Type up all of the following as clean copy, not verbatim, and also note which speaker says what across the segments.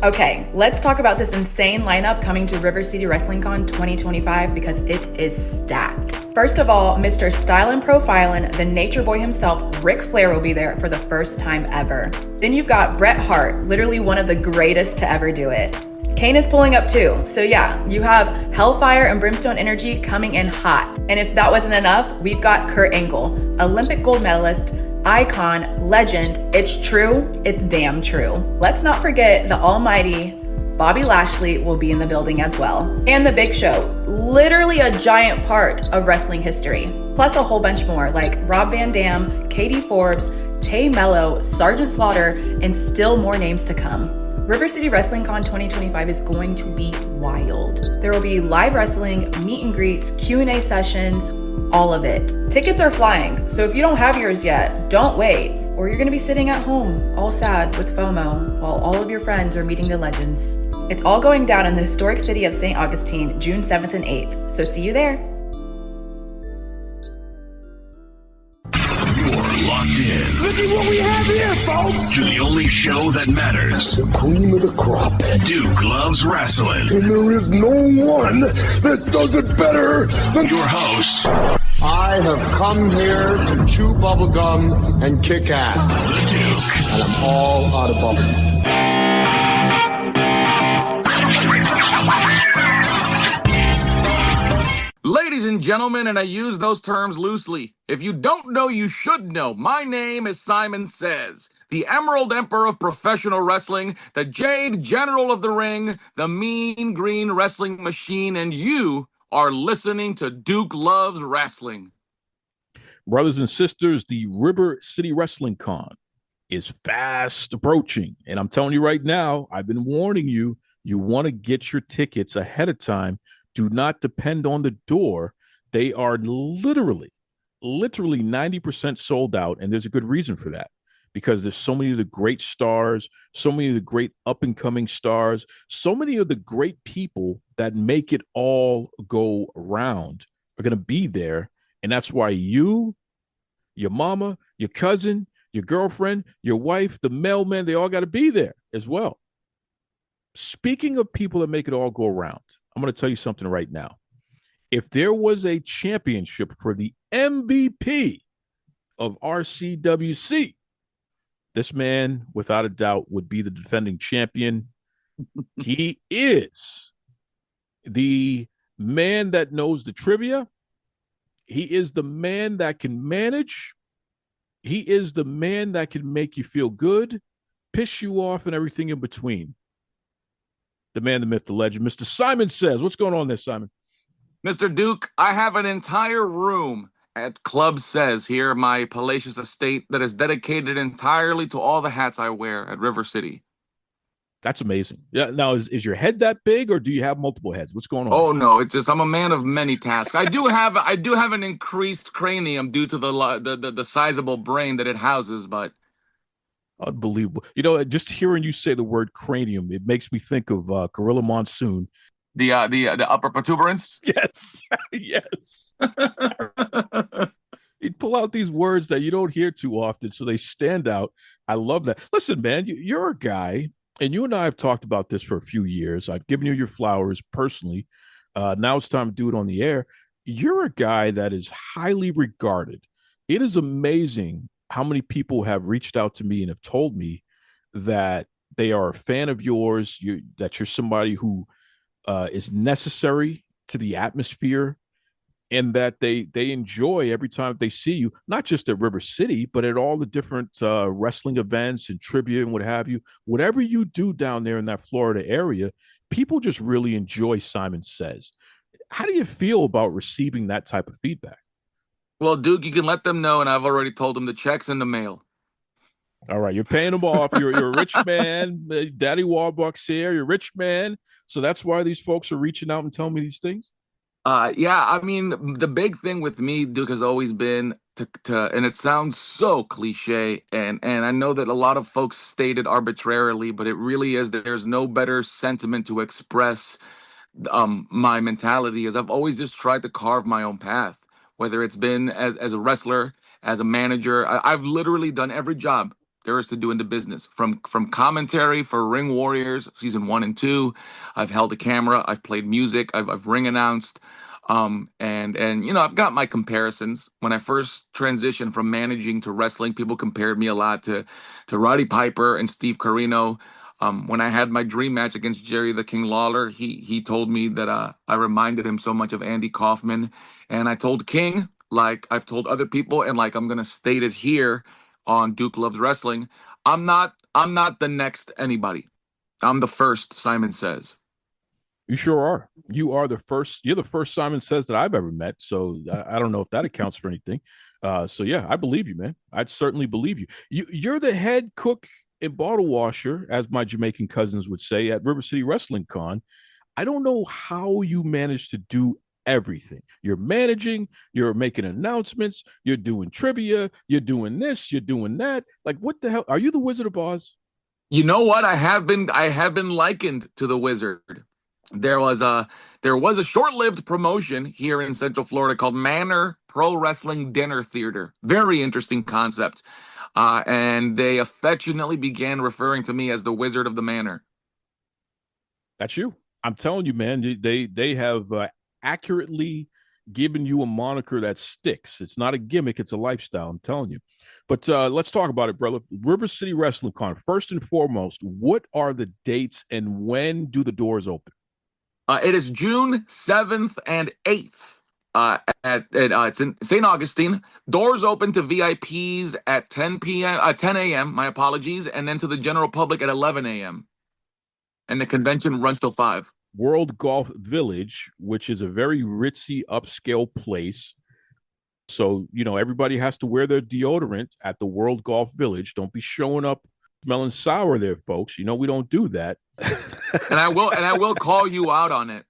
Speaker 1: Okay, let's talk about this insane lineup coming to River City Wrestling Con 2025 because it is stacked. First of all, Mr. Style and Profilin', the nature boy himself, Ric Flair, will be there for the first time ever. Then you've got Bret Hart, literally one of the greatest to ever do it. Kane is pulling up too, so yeah, you have Hellfire and Brimstone Energy coming in hot. And if that wasn't enough, we've got Kurt Angle, Olympic gold medalist, icon, legend. It's true, it's damn true. Let's not forget the almighty Bobby Lashley will be in the building as well. And the Big Show, literally a giant part of wrestling history. Plus a whole bunch more like Rob Van Dam, Katie Forbes, Tay Mello, Sergeant Slaughter, and still more names to come. River City Wrestling Con 2025 is going to be wild. There will be live wrestling, meet and greets, Q&A sessions, all of it. Tickets are flying, so if you don't have yours yet, don't wait, or you're gonna be sitting at home, all sad with FOMO, while all of your friends are meeting the legends. It's all going down in the historic city of St. Augustine, June 7th and 8th, so see you there.
Speaker 2: You're locked in.
Speaker 3: Look at what we have here, folks!
Speaker 2: To the only show that matters.
Speaker 3: The cream of the crop.
Speaker 2: Duke Loves Rasslin.
Speaker 3: And there is no one that does it better than
Speaker 2: your host.
Speaker 4: I have come here to chew bubblegum and kick ass.
Speaker 2: The Duke.
Speaker 4: And I'm all out of bubblegum.
Speaker 5: Ladies and gentlemen, and I use those terms loosely. If you don't know, you should know. My name is Simon Sez, the Emerald Emperor of professional wrestling, the Jade General of the Ring, the Mean Green Wrestling Machine, and you are listening to Duke Loves Rasslin.
Speaker 6: Brothers and sisters, the River City Wrestling Con is fast approaching. And I'm telling you right now, I've been warning you, you want to get your tickets ahead of time. Do not depend on the door. They are literally 90% sold out. And there's a good reason for that, because there's so many of the great stars, so many of the great up and coming stars, so many of the great people that make it all go around are going to be there. And that's why you, your mama, your cousin, your girlfriend, your wife, the mailman, they all got to be there as well. Speaking of people that make it all go around, I'm going to tell you something right now. If there was a championship for the MVP of RCWC, this man, without a doubt, would be the defending champion. He is the man that knows the trivia. He is the man that can manage. He is the man that can make you feel good, piss you off, and everything in between. The man, the myth, the legend, Mr. Simon Sez. What's going on there, Simon?
Speaker 5: Mr. Duke, I have an entire room at Club Sez here, my palatial estate, that is dedicated entirely to all the hats I wear at River City.
Speaker 6: That's amazing. Yeah. Now, is your head that big, or do you have multiple heads? What's going on?
Speaker 5: Oh no, it's just I'm a man of many tasks. I do have an increased cranium due to the sizable brain that it houses, but
Speaker 6: unbelievable. You know, just hearing you say the word cranium, it makes me think of Gorilla Monsoon.
Speaker 5: The upper protuberance.
Speaker 6: Yes, yes. He'd pull out these words that you don't hear too often, so they stand out. I love that. Listen, man, you're a guy. And you and I have talked about this for a few years. I've given you your flowers personally. Now it's time to do it on the air. You're a guy that is highly regarded. It is amazing how many people have reached out to me and have told me that they are a fan of yours, that you're somebody who is necessary to the atmosphere, and that they enjoy every time they see you, not just at River City, but at all the different wrestling events and trivia and what have you. Whatever you do down there in that Florida area, people just really enjoy Simon Sez. How do you feel about receiving that type of feedback?
Speaker 5: Well, Duke, you can let them know, and I've already told them the check's in the mail.
Speaker 6: All right, you're paying them off. You're a rich man. Daddy Warbucks here. You're a rich man. So that's why these folks are reaching out and telling me these things?
Speaker 5: Yeah, I mean, the big thing with me, Duke, has always been to and it sounds so cliche, and I know that a lot of folks state it arbitrarily, but it really is that there's no better sentiment to express my mentality, as I've always just tried to carve my own path, whether it's been as a wrestler, as a manager. I've literally done every job there is to do in the business. From commentary for Ring Warriors season 1 and 2, I've held a camera, I've played music, I've ring announced, and you know, I've got my comparisons. When I first transitioned from managing to wrestling, people compared me a lot to Roddy Piper and Steve Corino. When I had my dream match against Jerry the King Lawler, he told me that I reminded him so much of Andy Kaufman, and I told King, like I've told other people, and like I'm gonna state it here on Duke Loves Wrestling, I'm not the next anybody. I'm the first Simon Sez.
Speaker 6: You sure are. You are the first. You're the first Simon Sez that I've ever met. So I don't know if that accounts for anything. So yeah, I believe you, man. I'd certainly believe you. You're the head cook and bottle washer, as my Jamaican cousins would say, at River City Wrestling Con. I don't know how you manage to do everything. You're managing, you're making announcements, you're doing trivia, you're doing this, you're doing that. Like, what the hell? Are you the Wizard of Oz?
Speaker 5: You know what? I have been likened to the Wizard. There was a short-lived promotion here in Central Florida called Manor Pro Wrestling Dinner Theater. Very interesting concept. And they affectionately began referring to me as the Wizard of the Manor.
Speaker 6: That's you. I'm telling you, man. They have accurately given you a moniker that sticks. It's not a gimmick. It's a lifestyle. I'm telling you. But let's talk about it, brother. River City Wrestling Con. First and foremost, what are the dates and when do the doors open?
Speaker 5: It is June 7th and 8th. It's in St. Augustine. Doors open to VIPs at 10 a.m. My apologies, and then to the general public at 11 a.m. And the convention runs till 5.
Speaker 6: World Golf Village, which is a very ritzy, upscale place. So, you know, everybody has to wear their deodorant at the World Golf Village. Don't be showing up smelling sour there, folks. You know, we don't do that.
Speaker 5: And I will call you out on it.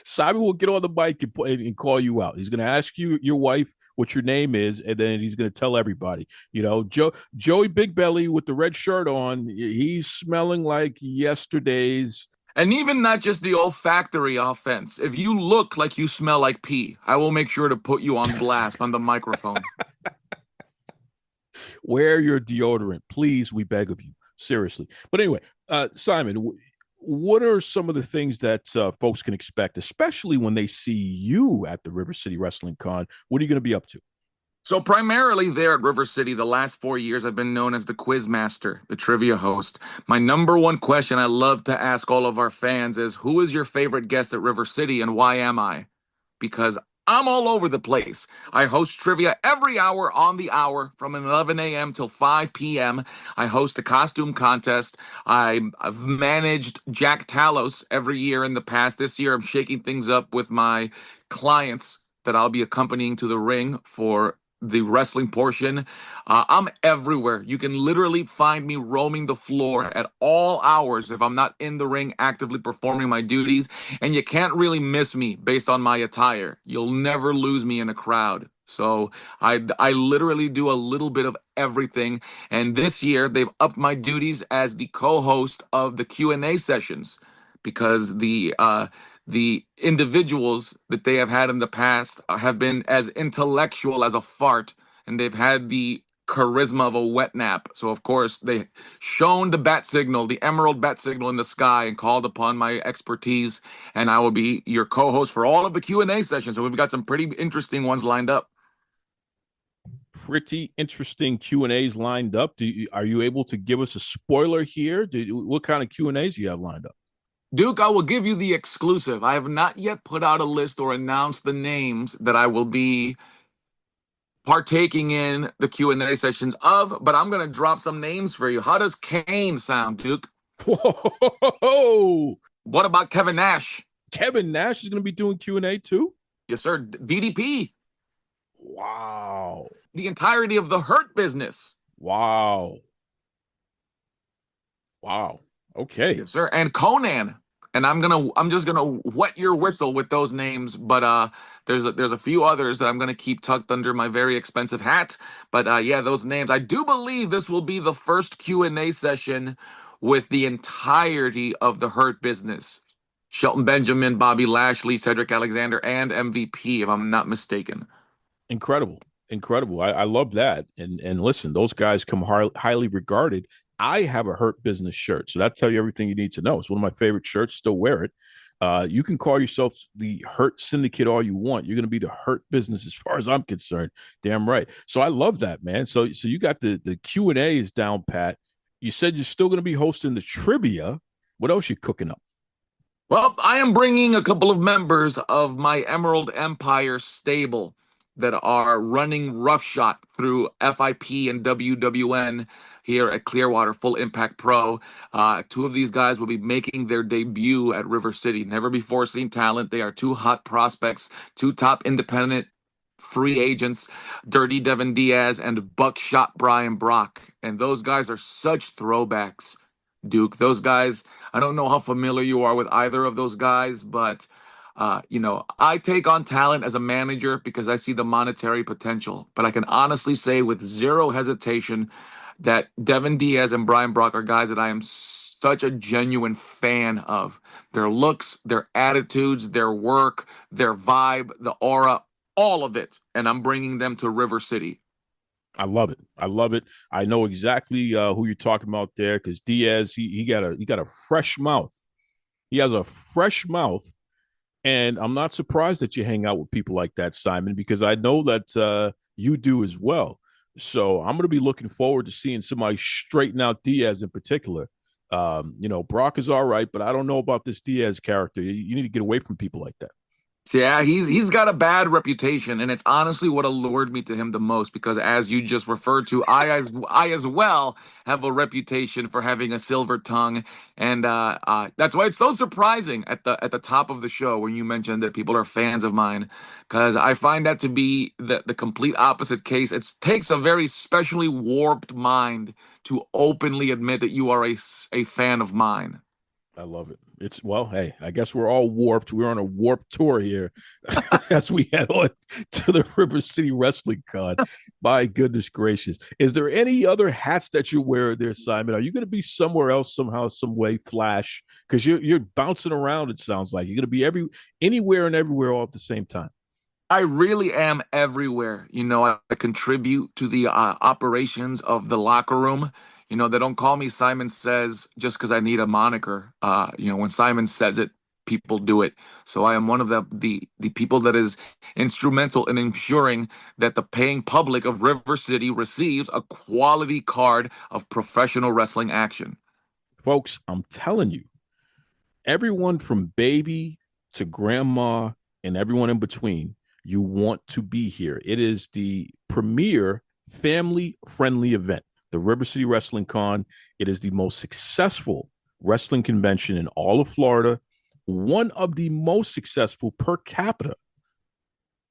Speaker 6: Simon will get on the mic and call you out. He's going to ask you, your wife, what your name is, and then he's going to tell everybody. You know, Joey Big Belly with the red shirt on, he's smelling like yesterday's.
Speaker 5: And even not just the olfactory offense. If you look like you smell like pee, I will make sure to put you on blast on the microphone.
Speaker 6: Wear your deodorant, please. We beg of you, seriously. But anyway, Simon, what are some of the things that folks can expect, especially when they see you at the River City Wrestling Con? What are you going to be up to?
Speaker 5: So primarily there at River City, the last 4 years, I've been known as the quiz master, the trivia host. My number one question I love to ask all of our fans is, who is your favorite guest at River City and why am I? Because I'm all over the place. I host trivia every hour on the hour from 11 a.m. till 5 p.m. I host a costume contest. I've managed Jack Talos every year in the past. This year, I'm shaking things up with my clients that I'll be accompanying to the ring for the wrestling portion. I'm everywhere. You can literally find me roaming the floor at all hours if I'm not in the ring actively performing my duties. And you can't really miss me based on my attire. You'll never lose me in a crowd. So I literally do a little bit of everything. And this year they've upped my duties as the co-host of the Q&A sessions, because the individuals that they have had in the past have been as intellectual as a fart, and they've had the charisma of a wet nap. So, of course, they shone the bat signal, the emerald bat signal in the sky, and called upon my expertise, and I will be your co-host for all of the Q&A sessions. So we've got some pretty interesting ones lined up.
Speaker 6: Pretty interesting Q&As lined up. Are you able to give us a spoiler here? What kind of Q&As do you have lined up?
Speaker 5: Duke, I will give you the exclusive. I have not yet put out a list or announced the names that I will be partaking in the Q&A sessions of, but I'm going to drop some names for you. How does Kane sound, Duke?
Speaker 6: Whoa!
Speaker 5: What about Kevin Nash?
Speaker 6: Kevin Nash is going to be doing Q&A too?
Speaker 5: Yes, sir. DDP.
Speaker 6: Wow.
Speaker 5: The entirety of the Hurt Business.
Speaker 6: Wow. Okay.
Speaker 5: Yes, sir. And Conan. And I'm just gonna wet your whistle with those names, but there's a few others that I'm gonna keep tucked under my very expensive hat. But yeah, those names. I do believe this will be the first Q&A session with the entirety of the Hurt Business. Shelton Benjamin, Bobby Lashley, Cedric Alexander, and MVP, if I'm not mistaken.
Speaker 6: Incredible. Incredible. I love that. And listen, those guys come highly regarded. I have a Hurt Business shirt, so that tell you everything you need to know. It's one of my favorite shirts. Still wear it. You can call yourself the Hurt Syndicate all you want. You're going to be the Hurt Business as far as I'm concerned. Damn right. So I love that, man. So you got the Q&As down pat. You said you're still going to be hosting the trivia. What else you cooking up?
Speaker 5: Well, I am bringing a couple of members of my Emerald Empire stable that are running roughshod through FIP and WWN here at Clearwater Full Impact Pro. Two of these guys will be making their debut at River City. Never before seen talent. They are two hot prospects, two top independent free agents, Dirty Devin Diaz and Buckshot Brian Brock. And those guys are such throwbacks, Duke. Those guys, I don't know how familiar you are with either of those guys, but I take on talent as a manager because I see the monetary potential. But I can honestly say with zero hesitation that Devin Diaz and Brian Brock are guys that I am such a genuine fan of. Their looks, their attitudes, their work, their vibe, the aura, all of it. And I'm bringing them to River City.
Speaker 6: I love it. I love it. I know exactly who you're talking about there because Diaz, he got a fresh mouth. He has a fresh mouth. And I'm not surprised that you hang out with people like that, Simon, because I know that you do as well. So I'm going to be looking forward to seeing somebody straighten out Diaz in particular. Brock is all right, but I don't know about this Diaz character. You need to get away from people like that.
Speaker 5: Yeah, he's got a bad reputation, and it's honestly what allured me to him the most. Because as you just referred to, I as well have a reputation for having a silver tongue, and that's why it's so surprising at the top of the show when you mentioned that people are fans of mine, because I find that to be the complete opposite case. It takes a very specially warped mind to openly admit that you are a fan of mine.
Speaker 6: I love it. Hey, I guess we're all warped. We're on a warped tour here as we head on to the River City Wrestling Con. My goodness gracious. Is there any other hats that you wear there, Simon? Are you going to be somewhere else somehow, some way, Flash? Because you're bouncing around, it sounds like. You're going to be anywhere and everywhere all at the same time.
Speaker 5: I really am everywhere. I contribute to the operations of the locker room. They don't call me Simon Sez just because I need a moniker. When Simon says it, people do it. So I am one of the people that is instrumental in ensuring that the paying public of River City receives a quality card of professional wrestling action.
Speaker 6: Folks, I'm telling you, everyone from baby to grandma and everyone in between, you want to be here. It is the premier family-friendly event. The River City Wrestling Con. It is the most successful wrestling convention in all of Florida, one of the most successful per capita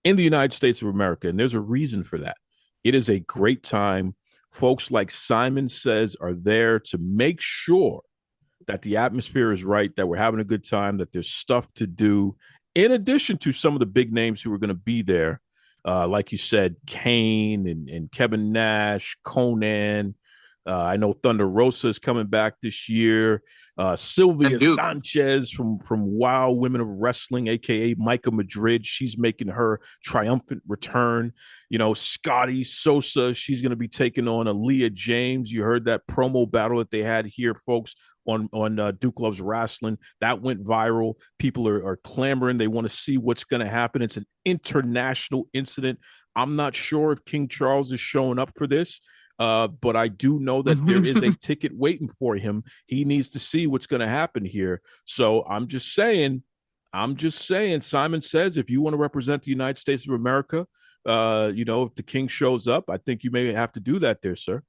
Speaker 6: in the United States of America. And there's a reason for that. It is a great time. Folks like Simon Sez are there to make sure that the atmosphere is right, that we're having a good time, that there's stuff to do, in addition to some of the big names who are going to be there. Like you said, Kane and Kevin Nash, Conan. I know Thunder Rosa is coming back this year. Sylvia Sanchez from Wow Women of Wrestling, a.k.a. Micah Madrid. She's making her triumphant return. Scotty Sosa, she's going to be taking on Aaliyah James. You heard that promo battle that they had here, folks, on Duke Loves Rasslin. That went viral. People are clamoring. They want to see what's going to happen. It's an international incident. I'm not sure if King Charles is showing up for this, but I do know that there is a ticket waiting for him. He needs to see what's going to happen here. So I'm just saying, Simon Sez, if you want to represent the United States of America, if the King shows up, I think you may have to do that there, sir.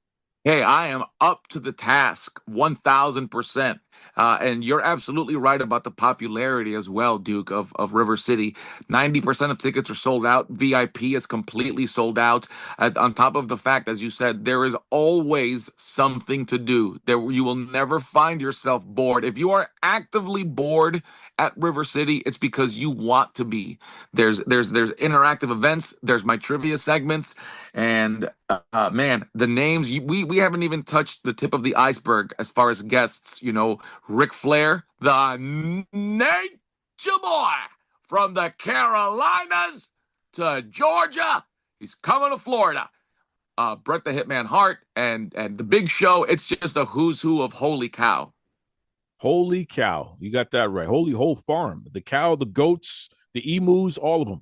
Speaker 5: Hey, I am up to the task, 1,000%. And you're absolutely right about the popularity as well, Duke, of River City. 90% of tickets are sold out. VIP is completely sold out. On top of the fact, as you said, there is always something to do. You will never find yourself bored. If you are actively bored at River City, it's because you want to be. There's interactive events. There's my trivia segments. And man, the names, we haven't even touched the tip of the iceberg as far as guests. Ric Flair, the Nature Boy from the Carolinas to Georgia. He's coming to Florida. Bret the Hitman Hart and the Big Show. It's just a who's who of holy cow.
Speaker 6: Holy cow. You got that right. Holy whole farm. The cow, the goats, the emus, all of them.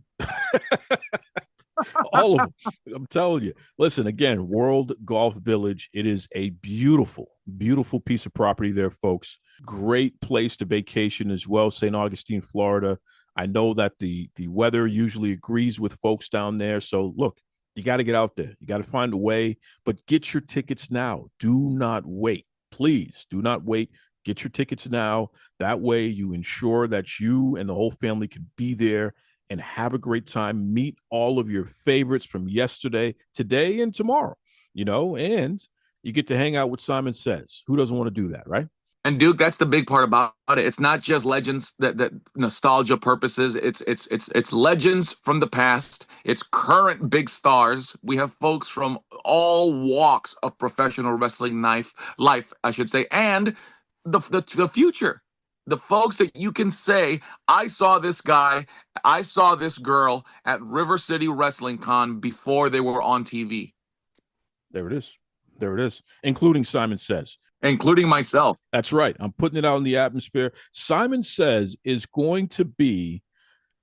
Speaker 6: All of them. I'm telling you. Listen, again, World Golf Village. It is a beautiful, beautiful piece of property there, folks. Great place to vacation as well. St. Augustine, Florida. I know that the weather usually agrees with folks down there. So look, you got to get out there. You got to find a way, but get your tickets now. Do not wait. Please do not wait. Get your tickets now. That way you ensure that you and the whole family can be there and have a great time. Meet all of your favorites from yesterday, today, and tomorrow, and you get to hang out with Simon Sez. Who doesn't want to do that, right?
Speaker 5: And Duke, that's the big part about it. It's not just legends that nostalgia purposes. It's legends from the past. It's current big stars. We have folks from all walks of professional wrestling life, I should say, and the future. The folks that you can say, I saw this guy, I saw this girl at River City Wrestling Con before they were on TV.
Speaker 6: There it is. There it is. Including Simon Sez.
Speaker 5: Including myself.
Speaker 6: That's right. I'm putting it out in the atmosphere. Simon Sez is going to be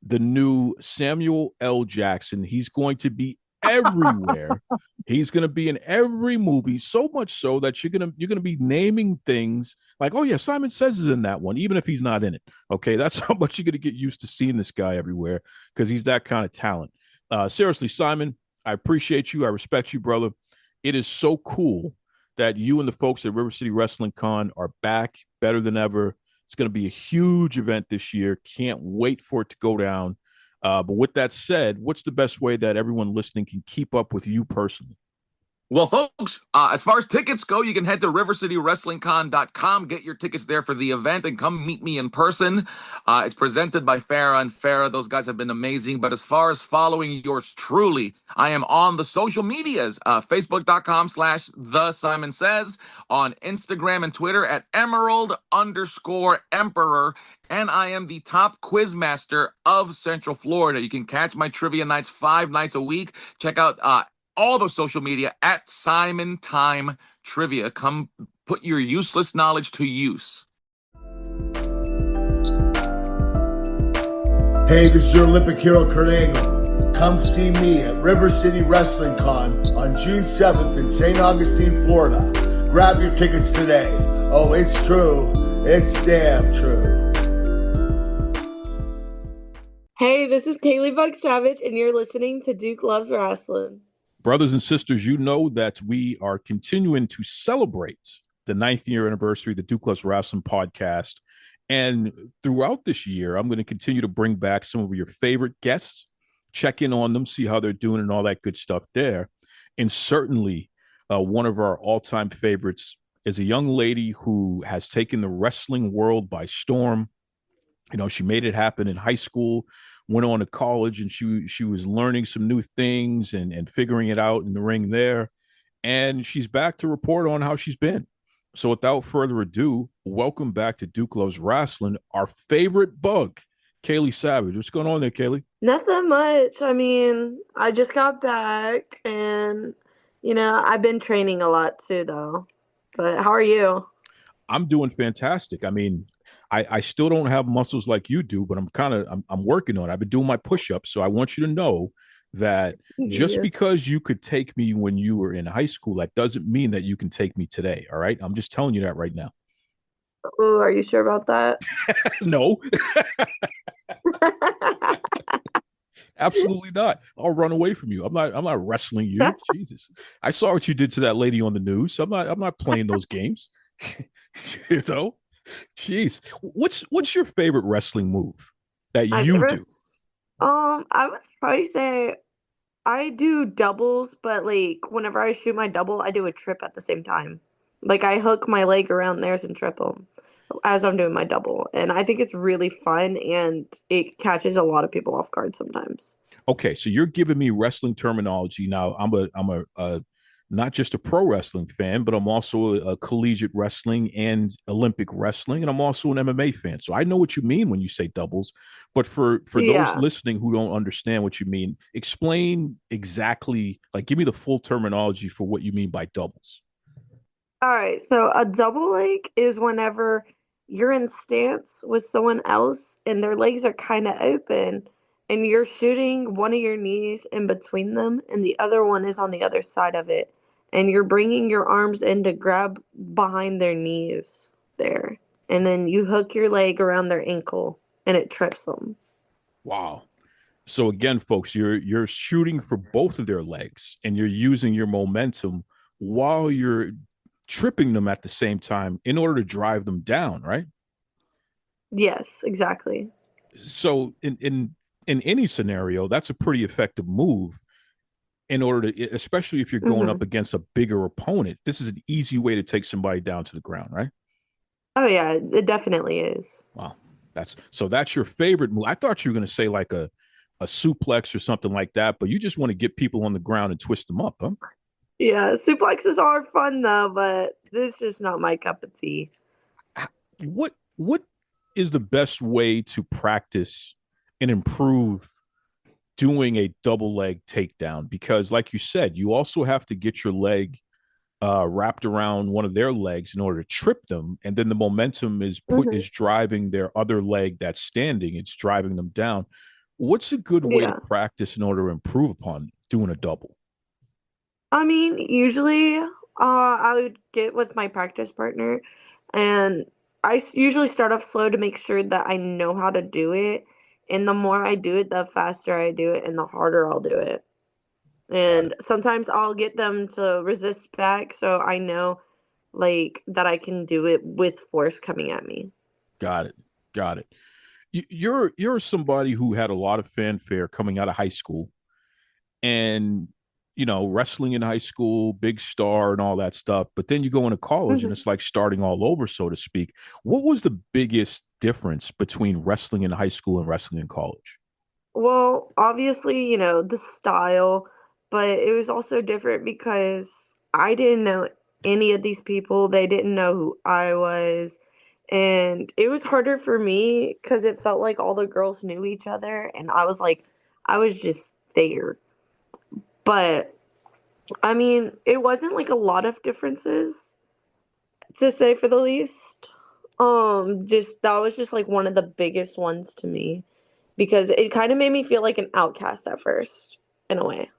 Speaker 6: the new Samuel L. Jackson. He's going to be everywhere. He's going to be in every movie, so much so that you're going to be naming things like, oh yeah, Simon Sez is in that one, even if he's not in it. Okay, that's how much you're going to get used to seeing this guy everywhere because he's that kind of talent. Seriously, Simon, I appreciate you. I respect you, brother. It is so cool that you and the folks at River City Wrestling Con are back better than ever. It's going to be a huge event this year. Can't wait for it to go down. But with that said, what's the best way that everyone listening can keep up with you personally?
Speaker 5: Well, folks, as far as tickets go, you can head to rivercitywrestlingcon.com, get your tickets there for the event, and come meet me in person. It's presented by Farrah and Farrah. Those guys have been amazing. But as far as following yours truly, I am on the social medias, facebook.com/the Simon Sez, on Instagram and Twitter at Emerald_Emperor. And I am the top quiz master of Central Florida. You can catch my trivia nights 5 nights a week. Check out all the social media at Simon Time Trivia. Come put your useless knowledge to use.
Speaker 3: Hey, this is your Olympic hero, Kurt Angle. Come see me at River City Wrestling Con on June 7th in St. Augustine, Florida. Grab your tickets today. Oh, it's true. It's damn true.
Speaker 7: Hey, this is Kayleigh Bug Savage, and you're listening to Duke Loves Rasslin.
Speaker 6: Brothers and sisters, you know that we are continuing to celebrate the 9th year anniversary of the Duke Loves Rasslin podcast. And throughout this year, I'm going to continue to bring back some of your favorite guests, check in on them, see how they're doing and all that good stuff there. And certainly one of our all-time favorites is a young lady who has taken the wrestling world by storm. She made it happen in high school, went on to college, and she was learning some new things and figuring it out in the ring there. And she's back to report on how she's been. So without further ado, welcome back to Duke Loves Rasslin, our favorite bug, Kayleigh Savage. What's going on there, Kayleigh?
Speaker 7: Nothing much. I mean, I just got back and, I've been training a lot too, though. But how are you?
Speaker 6: I'm doing fantastic. I mean, I still don't have muscles like you do, but I'm working on it. I've been doing my push-ups. So I want you to know that just because you could take me when you were in high school, that doesn't mean that you can take me today. All right. I'm just telling you that right now.
Speaker 7: Oh, are you sure about that?
Speaker 6: No. Absolutely not. I'll run away from you. I'm not wrestling you. Jesus. I saw what you did to that lady on the news. I'm not playing those games. Jeez. What's your favorite wrestling move that you do?
Speaker 7: I would probably say I do doubles, but like whenever I shoot my double, I do a trip at the same time. Like I hook my leg around theirs and trip them as I'm doing my double. And I think it's really fun and it catches a lot of people off guard sometimes.
Speaker 6: Okay, so you're giving me wrestling terminology now. I'm a not just a pro wrestling fan, but I'm also a collegiate wrestling and Olympic wrestling, and I'm also an MMA fan. So I know what you mean when you say doubles. But for those
Speaker 7: Yeah.
Speaker 6: listening who don't understand what you mean, explain exactly, like, give me the full terminology for what you mean by doubles.
Speaker 7: All right. So a double leg is whenever you're in stance with someone else and their legs are kind of open and you're shooting one of your knees in between them and the other one is on the other side of it. And you're bringing your arms in to grab behind their knees there. And then you hook your leg around their ankle and it trips them.
Speaker 6: Wow. So again, folks, you're shooting for both of their legs and you're using your momentum while you're tripping them at the same time in order to drive them down, right?
Speaker 7: Yes, exactly.
Speaker 6: So in any scenario, that's a pretty effective move in order to, especially if you're going
Speaker 7: Hmm.
Speaker 6: up against a bigger opponent. This is an easy way to take somebody down to the ground, right?
Speaker 7: Oh, yeah, it definitely is.
Speaker 6: Wow. That's your favorite move. I thought you were going to say like a suplex or something like that, but you just want to get people on the ground and twist them up, huh?
Speaker 7: Yeah, suplexes are fun though, but this is just not my cup of tea.
Speaker 6: What is the best way to practice and improve doing a double leg takedown? Because like you said, you also have to get your leg wrapped around one of their legs in order to trip them, and then the momentum
Speaker 7: Hmm.
Speaker 6: is driving their other leg that's standing. It's driving them down. What's a good way to
Speaker 7: Yeah.
Speaker 6: practice in order to improve upon doing a double?
Speaker 7: I mean, usually, I would get with my practice partner, and usually start off slow to make sure that I know how to do it. And the more I do it, the faster I do it, and the harder I'll do it.
Speaker 6: Got it.
Speaker 7: And sometimes I'll get them to resist back, so I know, like, that I can do it with force coming at me.
Speaker 6: Got it. Got it. You're somebody who had a lot of fanfare coming out of high school, and wrestling in high school, big star and all that stuff, but then you go into college and
Speaker 7: Hmm.
Speaker 6: it's like starting all over, so to speak. What was the biggest difference between wrestling in high school and wrestling in college?
Speaker 7: Well, obviously, the style, but it was also different because I didn't know any of these people. They didn't know who I was. And it was harder for me because it felt like all the girls knew each other. And I was just there. But I mean, it wasn't like a lot of differences to say for the least. Just that was just like one of the biggest ones to me because it kind of made me feel like an outcast at first, in a way.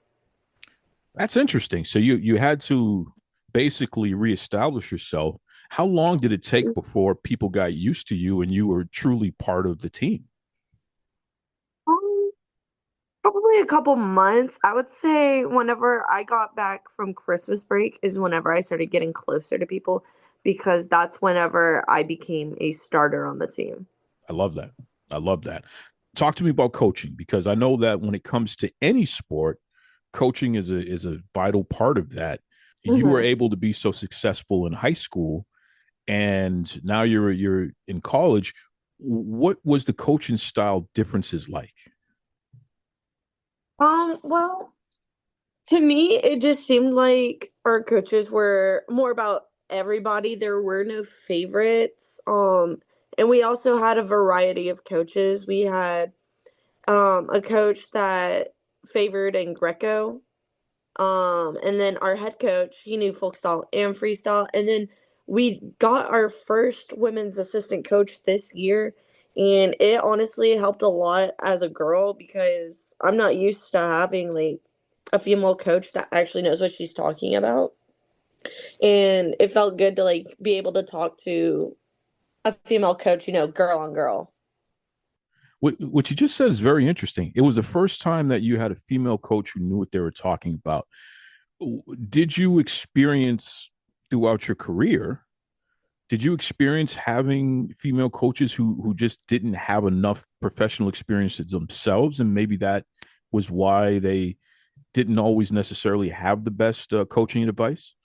Speaker 6: That's interesting. So you had to basically reestablish yourself. How long did it take before people got used to you and you were truly part of the team?
Speaker 7: Um, Probably a couple months. I would say whenever I got back from Christmas break is whenever I started getting closer to people because that's whenever I became a starter on the team.
Speaker 6: I love that. I love that. Talk to me about coaching, because I know that when it comes to any sport, coaching is a vital part of that. You were
Speaker 7: Hmm.
Speaker 6: able to be so successful in high school, and now you're in college. What was the coaching style differences like?
Speaker 7: Well, to me, it just seemed like our coaches were more about everybody. There were no favorites. And we also had a variety of coaches. We had a coach that favored in Greco. And then our head coach, he knew folk style and freestyle. And then we got our first women's assistant coach this year. And it honestly helped a lot as a girl because I'm not used to having like a female coach that actually knows what she's talking about. And it felt good to like be able to talk to a female coach, girl on girl.
Speaker 6: What you just said is very interesting. It was the first time that you had a female coach who knew what they were talking about. Did you experience throughout your career, did you experience having female coaches who just didn't have enough professional experiences themselves, and maybe that was why they didn't always necessarily have the best coaching advice?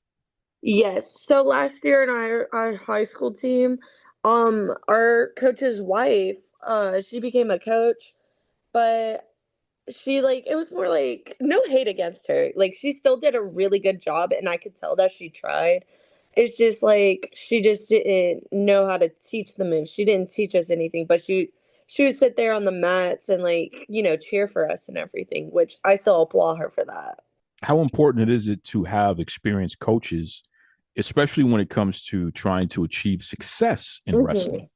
Speaker 7: Yes. So last year in our high school team, our coach's wife, she became a coach, but she like it was more like no hate against her. Like she still did a really good job and I could tell that she tried. It's just like she just didn't know how to teach the moves. She didn't teach us anything, but she would sit there on the mats and like, cheer for us and everything, which I still applaud her for that.
Speaker 6: How important is it to have experienced coaches, especially when it comes to trying to achieve success in
Speaker 7: Hmm.
Speaker 6: wrestling?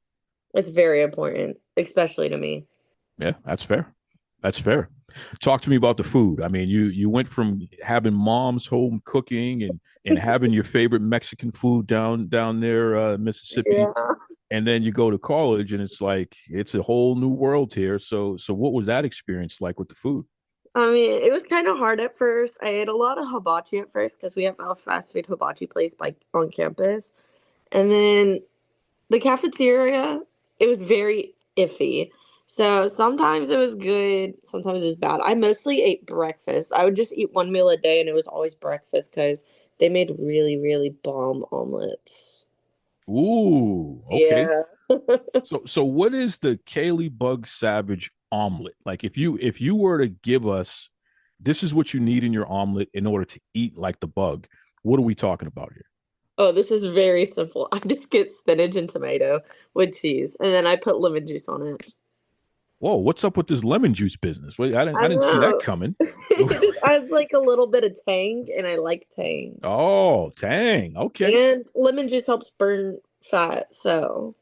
Speaker 7: It's very important, especially to me.
Speaker 6: Yeah, that's fair. That's fair. Talk to me about the food. I mean, you went from having mom's home cooking and having your favorite Mexican food down there, Mississippi,
Speaker 7: Yeah.
Speaker 6: and then you go to college and it's like it's a whole new world here. So what was that experience like with the food?
Speaker 7: I mean, it was kind of hard at first. I ate a lot of hibachi at first because we have a fast food hibachi place on campus. And then the cafeteria, it was very iffy. So sometimes it was good, sometimes it was bad. I mostly ate breakfast. I would just eat one meal a day, and it was always breakfast because they made really, really bomb omelets.
Speaker 6: Ooh, okay.
Speaker 7: Yeah.
Speaker 6: So what is the Kayleigh Bug Savage omelet? Like if you were to give us this is what you need in your omelet in order to eat like the bug, what are we talking about here?
Speaker 7: Oh, this is very simple. I just get spinach and tomato with cheese, and then I put lemon juice on it.
Speaker 6: Whoa, what's up with this lemon juice business? Wait, I didn't
Speaker 7: I
Speaker 6: I didn't see that
Speaker 7: know.
Speaker 6: coming.
Speaker 7: It just adds like a little bit of tang, and I like tang.
Speaker 6: Oh, dang. Okay.
Speaker 7: And lemon juice helps burn fat, so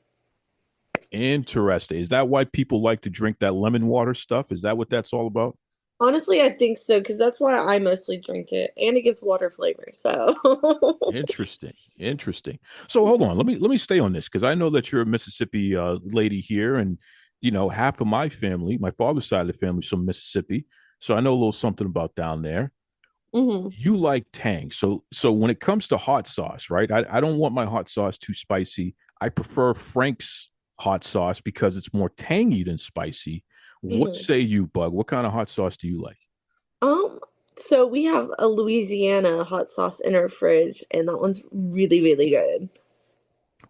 Speaker 6: Interesting. Is that why people like to drink that lemon water stuff? Is that what that's all about?
Speaker 7: honestly, I think so because that's why I mostly drink it, and it gives water flavor. So,
Speaker 6: Interesting. Interesting. So hold on. Let me stay on this because I know that you're a Mississippi lady here, and half of my family, my father's side of the family, is from Mississippi. So I know a little something about down there.
Speaker 7: hmm
Speaker 6: You like tang. So when it comes to hot sauce, right? I don't want my hot sauce too spicy. I prefer Frank's hot sauce because it's more tangy than spicy. What
Speaker 7: hmm
Speaker 6: say you, Bug? What kind of hot sauce do you like?
Speaker 7: um, so we have a Louisiana hot sauce in our fridge, and that one's really, really good.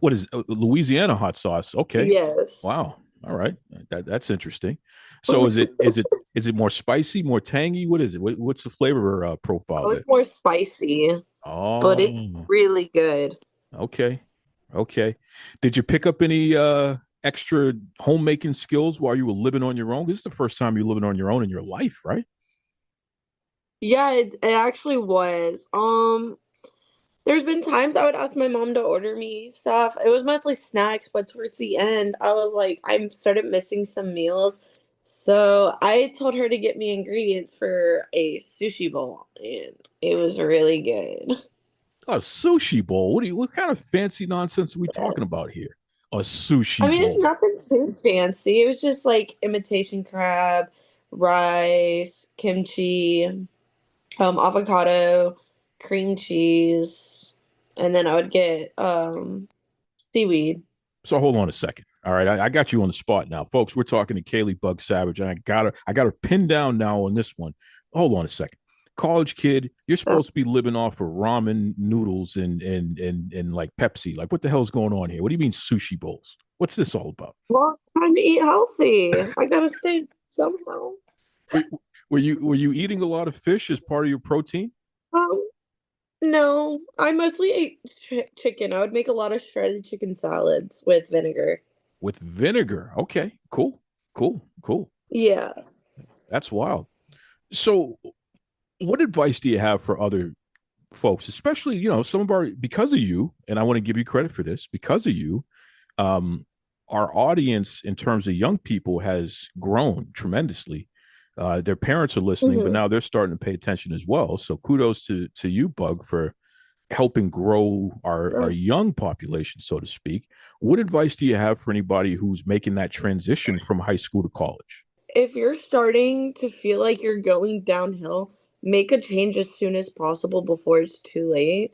Speaker 6: What is Louisiana hot sauce? Okay.
Speaker 7: Yes.
Speaker 6: Wow. All right. That's interesting. So is it more spicy, more tangy? What is it? What's the flavor profile
Speaker 7: Oh, it's
Speaker 6: there?
Speaker 7: more spicy, but it's
Speaker 6: Oh,
Speaker 7: really good.
Speaker 6: okay. Okay. Did you pick up any extra homemaking skills while you were living on your own? This is the first time you're living on your own in your life, right?
Speaker 7: Yeah, it actually was. There's been times I would ask my mom to order me stuff. It was mostly snacks, but towards the end, I was like, I started missing some meals. So I told her to get me ingredients for a sushi bowl, and it was really good.
Speaker 6: A sushi bowl. What kind of fancy nonsense are we talking about here? A
Speaker 7: I
Speaker 6: sushi
Speaker 7: mean, it's
Speaker 6: bowl
Speaker 7: nothing too fancy. It was just like imitation crab, rice, kimchi, avocado, cream cheese, and then I would get seaweed.
Speaker 6: So hold on a second. All right, I got you on the spot now, folks. We're talking to Kayleigh Bug Savage, and I got her pinned down now on this one. Hold on a second. College kid, you're supposed to be living off of ramen noodles and like Pepsi. Like, what the hell's going on here? What do you mean sushi bowls? What's this all about?
Speaker 7: Well, I'm trying to eat healthy. I gotta stay somehow.
Speaker 6: Were, were you eating a lot of fish as part of your protein
Speaker 7: Um, no, I mostly ate chicken. I would make a lot of shredded chicken salads with vinegar.
Speaker 6: with vinegar? Okay, cool, cool, cool.
Speaker 7: Yeah.
Speaker 6: That's wild. So, what advice do you have for other folks, especially some of our because of you, and I want to give you credit for this because of you, um, our audience in terms of young people has grown tremendously. Their parents are listening, but
Speaker 7: hmm
Speaker 6: now they're starting to pay attention as well. So kudos to you, Bug, for helping grow our young population, so to speak. What advice do you have for anybody who's making that transition from high school to college?
Speaker 7: If you're starting to feel like you're going downhill, make a change as soon as possible before it's too late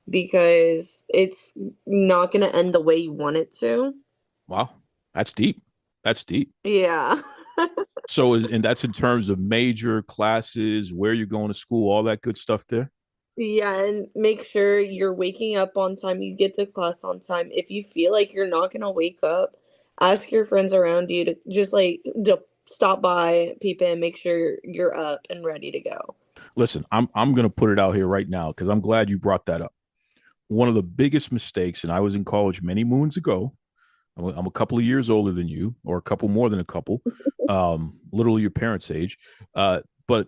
Speaker 7: because it's not going to end the way you want it to.
Speaker 6: Wow, that's deep. That's deep.
Speaker 7: Yeah.
Speaker 6: So, and that's in terms of major classes, where you're going to school, all that good stuff there.
Speaker 7: Yeah, and make sure you're waking up on time, you get to class on time. If you feel like you're not going to wake up, ask your friends around you to just like to stop by, peep in, make sure you're up and ready to go.
Speaker 6: Listen, I'm going to put it out here right now because I'm glad you brought that up. One of the biggest mistakes, and I was in college many moons ago. I'm a couple of years older than you, or a couple more than a couple, literally your parents' age. But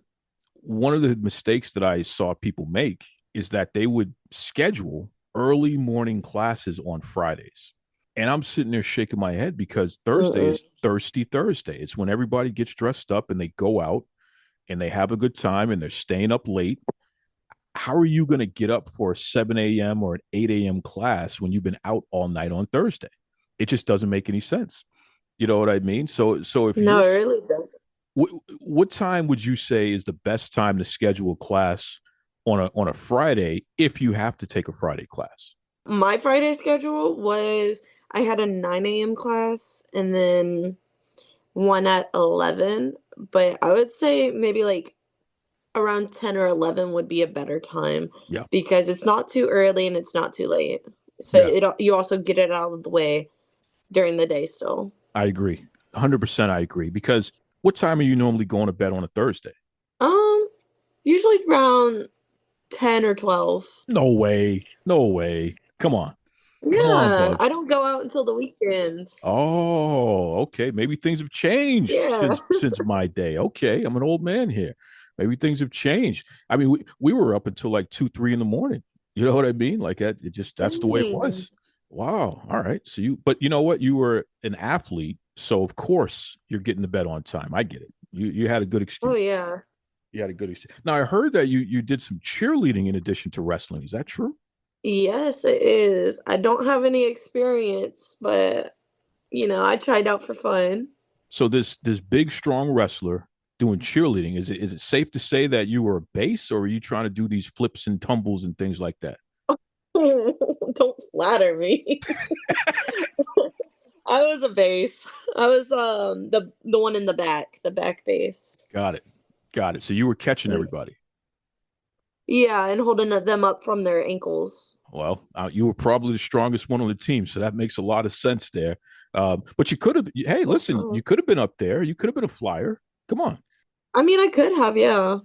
Speaker 6: one of the mistakes that I saw people make is that they would schedule early morning classes on Fridays. And I'm sitting there shaking my head because Thursday is Thirsty Thursday. It's when everybody gets dressed up and they go out and they have a good time and they're staying up late. How are you going to get up for a 7 a.m. or an 8 a.m. class when you've been out all night on Thursday? It just doesn't make any sense. You know what I mean? So if
Speaker 7: No, it really does.
Speaker 6: What time would you say is the best time to schedule a class on a Friday if you have to take a Friday class?
Speaker 7: My Friday schedule was I had a 9 a.m. class and then one at 11. But I would say maybe like around 10 or 11 would be a better time.
Speaker 6: Yeah.
Speaker 7: Because it's not too early and it's not too late. So you also get it out of the way during the day still.
Speaker 6: I agree. 100% I agree. Because what time are you normally going to bed on a Thursday?
Speaker 7: Usually around 10 or 12.
Speaker 6: No way. No way. Come on.
Speaker 7: Yeah,
Speaker 6: Come on, Bug.
Speaker 7: I don't go out until the weekends.
Speaker 6: Oh, okay. Maybe things have changed since my day. Okay, I'm an old man here. Maybe things have changed. I mean, we were up until like 2, 3 in the morning. You know what I mean? Like that's the way it was. Wow. All right. So but you know what? You were an athlete, so of course you're getting to bed on time. I get it. You had a good excuse.
Speaker 7: Oh yeah.
Speaker 6: You had a good excuse. Now I heard that you did some cheerleading in addition to wrestling. Is that true?
Speaker 7: Yes, it is. I don't have any experience, but I tried out for fun.
Speaker 6: So this big strong wrestler doing cheerleading, is it safe to say that you were a base, or are you trying to do these flips and tumbles and things like that?
Speaker 7: Don't flatter me. I was a base. I was the one in the back base.
Speaker 6: Got it. So you were catching everybody.
Speaker 7: Yeah, and holding them up from their ankles.
Speaker 6: Well, you were probably the strongest one on the team, so that makes a lot of sense there. But you could have. Hey, listen, you could have been up there. You could have been a flyer. Come on.
Speaker 7: I mean, I could have, yeah,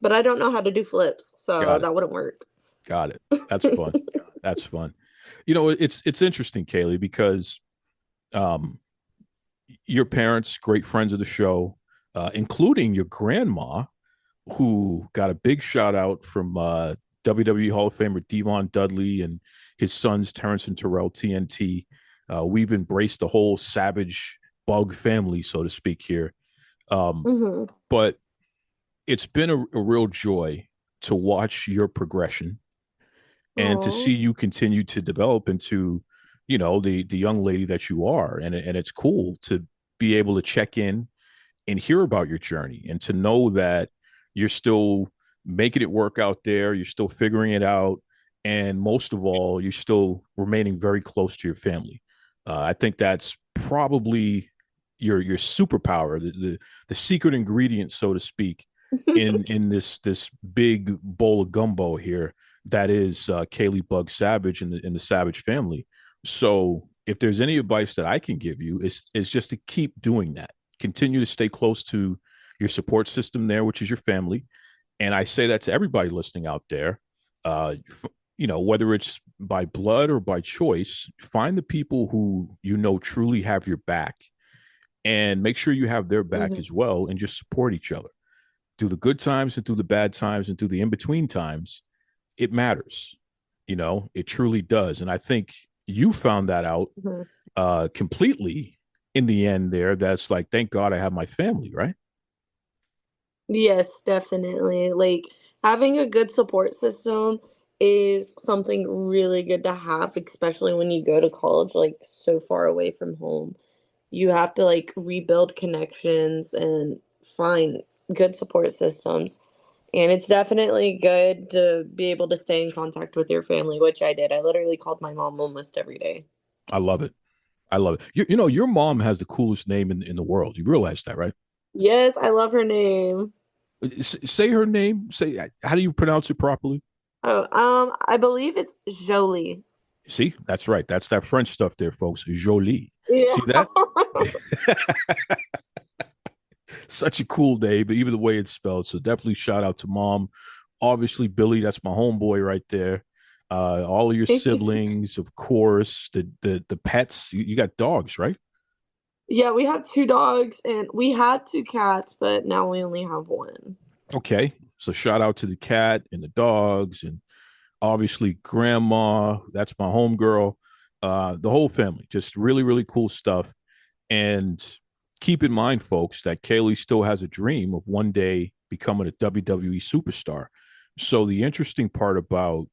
Speaker 7: but I don't know how to do flips, so that wouldn't work.
Speaker 6: Got it. That's fun. That's fun. It's interesting, Kayleigh, because your parents, great friends of the show, including your grandma, who got a big shout out from WWE Hall of Famer Devon Dudley and his sons Terrence and Terrell TNT. We've embraced the whole Savage Bug family, so to speak, here. But it's been a real joy to watch your progression and to see you continue to develop into, the young lady that you are. And it's cool to be able to check in and hear about your journey and to know that you're still making it work out there. You're still figuring it out. And most of all, you're still remaining very close to your family. I think that's probably your superpower, the secret ingredient, so to speak, in this big bowl of gumbo here that is Kayleigh Bug Savage in the Savage family. So if there's any advice that I can give you is just to keep doing that. Continue to stay close to your support system there, which is your family. And I say that to everybody listening out there, whether it's by blood or by choice, find the people who truly have your back and make sure you have their back as well, and just support each other through the good times and through the bad times and through the in-between times. It matters. It truly does. And I think you found that out completely in the end there. That's like, thank God I have my family, right?
Speaker 7: Yes, definitely. Like, having a good support system is something really good to have, especially when you go to college, like, so far away from home. You have to, like, rebuild connections and find good support systems. And it's definitely good to be able to stay in contact with your family, which I did. I literally called my mom almost every day.
Speaker 6: I love it. Your mom has the coolest name in the world. You realize that, right?
Speaker 7: Yes, I love her name.
Speaker 6: Say her name. How do you pronounce it properly?
Speaker 7: Oh, I believe it's Jolie.
Speaker 6: See, that's right. That's that French stuff there, folks. Jolie.
Speaker 7: Yeah.
Speaker 6: See that? Such a cool day, but even the way it's spelled. So definitely shout out to mom. Obviously, Billy, that's my homeboy right there. All of your siblings, of course, the pets. You got dogs, right?
Speaker 7: Yeah, we have 2 dogs, and we had 2 cats, but now we only have 1.
Speaker 6: Okay. So shout out to the cat and the dogs, and obviously grandma. That's my homegirl. The whole family. Just really, really cool stuff. And keep in mind, folks, that Kayleigh still has a dream of one day becoming a WWE superstar. So the interesting part about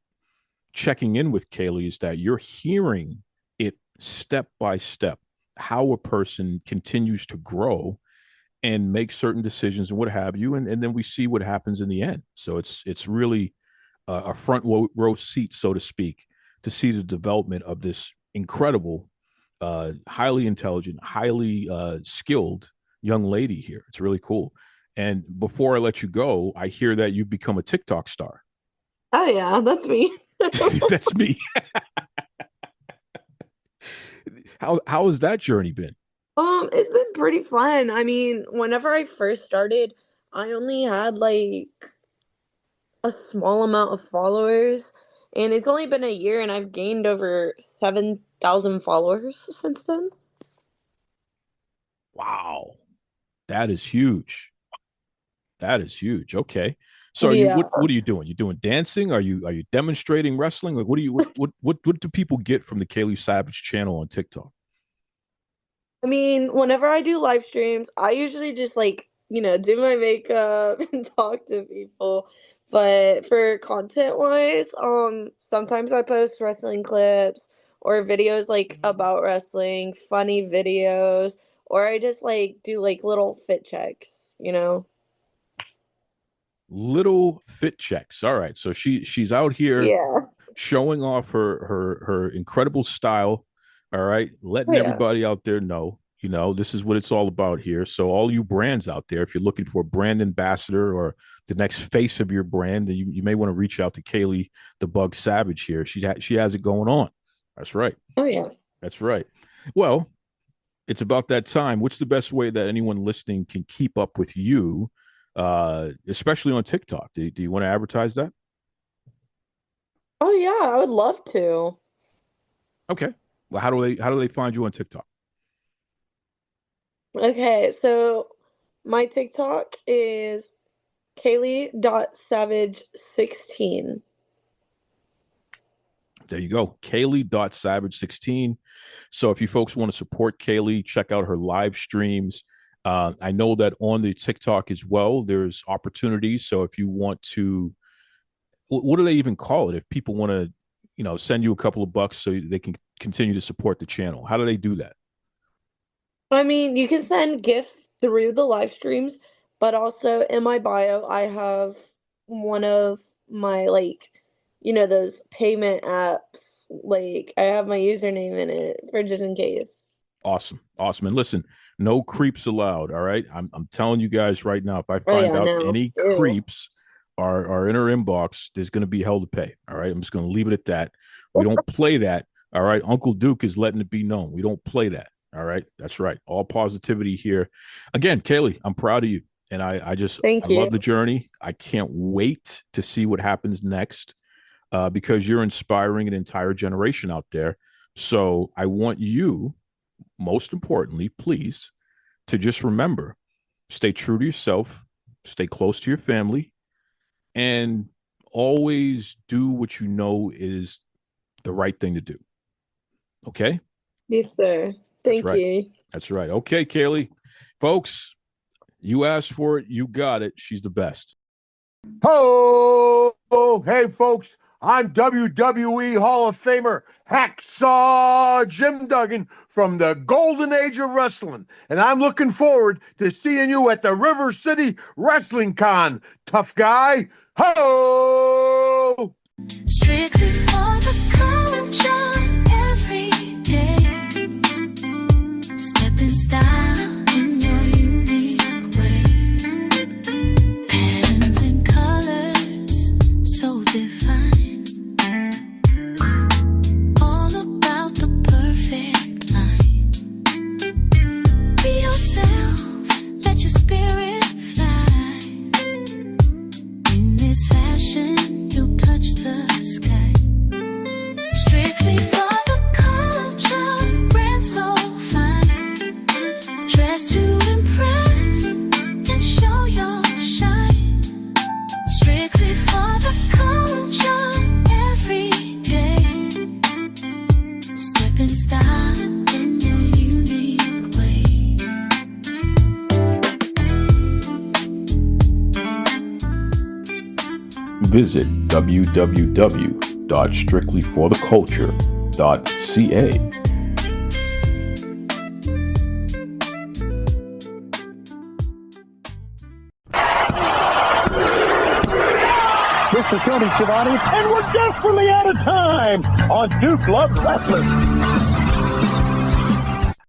Speaker 6: checking in with Kayleigh is that you're hearing it step by step, how a person continues to grow and make certain decisions and what have you. And then we see what happens in the end. So it's really a front row seat, so to speak, to see the development of this incredible, highly intelligent, highly skilled young lady here. It's really cool. And before I let you go, I hear that you've become a TikTok star.
Speaker 7: Oh yeah, that's me.
Speaker 6: That's me. How has that journey been?
Speaker 7: It's been pretty fun. I mean, whenever I first started, I only had like a small amount of followers, and it's only been a year, and I've gained over 7,000 followers since then.
Speaker 6: Wow, that is huge. That is huge. Okay. So
Speaker 7: Yeah.
Speaker 6: what are you doing? You doing dancing? Are you demonstrating wrestling? Like what do people get from the Kayleigh Savage channel on TikTok?
Speaker 7: I mean, whenever I do live streams, I usually just like, do my makeup and talk to people. But for content wise, sometimes I post wrestling clips or videos like about wrestling, funny videos, or I just like do like little fit checks.
Speaker 6: Little fit checks. All right. So she's out here
Speaker 7: Yeah.
Speaker 6: showing off her incredible style. All right. Letting
Speaker 7: Oh, yeah.
Speaker 6: everybody out there know, this is what it's all about here. So all you brands out there, if you're looking for a brand ambassador or the next face of your brand, then you may want to reach out to Kayleigh the Bug Savage here. She has it going on. That's right.
Speaker 7: Oh yeah.
Speaker 6: That's right. Well, it's about that time. What's the best way that anyone listening can keep up with you, especially on TikTok? Do you want to advertise that?
Speaker 7: Oh yeah, I would love to.
Speaker 6: Okay. Well, how do they find you on TikTok?
Speaker 7: Okay, so my TikTok is Kayleigh.savage16.
Speaker 6: There you go. Kayleigh.savage16. So if you folks want to support Kayleigh, check out her live streams. I know that on the TikTok as well, there's opportunities. So if you want to, what do they even call it? If people want to, send you a couple of bucks so they can continue to support the channel, how do they do that?
Speaker 7: I mean, you can send gifts through the live streams, but also in my bio, I have one of my, those payment apps. Like, I have my username in it for just in case.
Speaker 6: Awesome. And listen, no creeps allowed. All right. I'm telling you guys right now, if I find out any creeps are in her inbox, there's going to be hell to pay. All right. I'm just going to leave it at that. We don't play that. All right. Uncle Duke is letting it be known. We don't play that. All right. That's right. All positivity here. Again, Kayleigh, I'm proud of you. And I love the journey. I can't wait to see what happens next because you're inspiring an entire generation out there. So I want you, most importantly, please, to just remember, stay true to yourself, stay close to your family, and always do what you know is the right thing to do. Okay?
Speaker 7: Yes, sir. Thank you.
Speaker 6: That's right. Okay, Kayleigh. Folks, you asked for it. You got it. She's the best.
Speaker 4: Oh, hey, folks. I'm WWE Hall of Famer Hacksaw Jim Duggan from the Golden Age of Wrestling. And I'm looking forward to seeing you at the River City Wrestling Con. Tough guy. Ho!
Speaker 8: Strictly for the culture every day. Step in style in your unique way. Patterns and colors so defined. All about the perfect line. Be yourself, let your spirit style in your unique way.
Speaker 6: Visit www.strictlyfortheculture.ca.
Speaker 9: Mr. Tony Schiavone, and we're desperately out of time on Duke Loves Rasslin.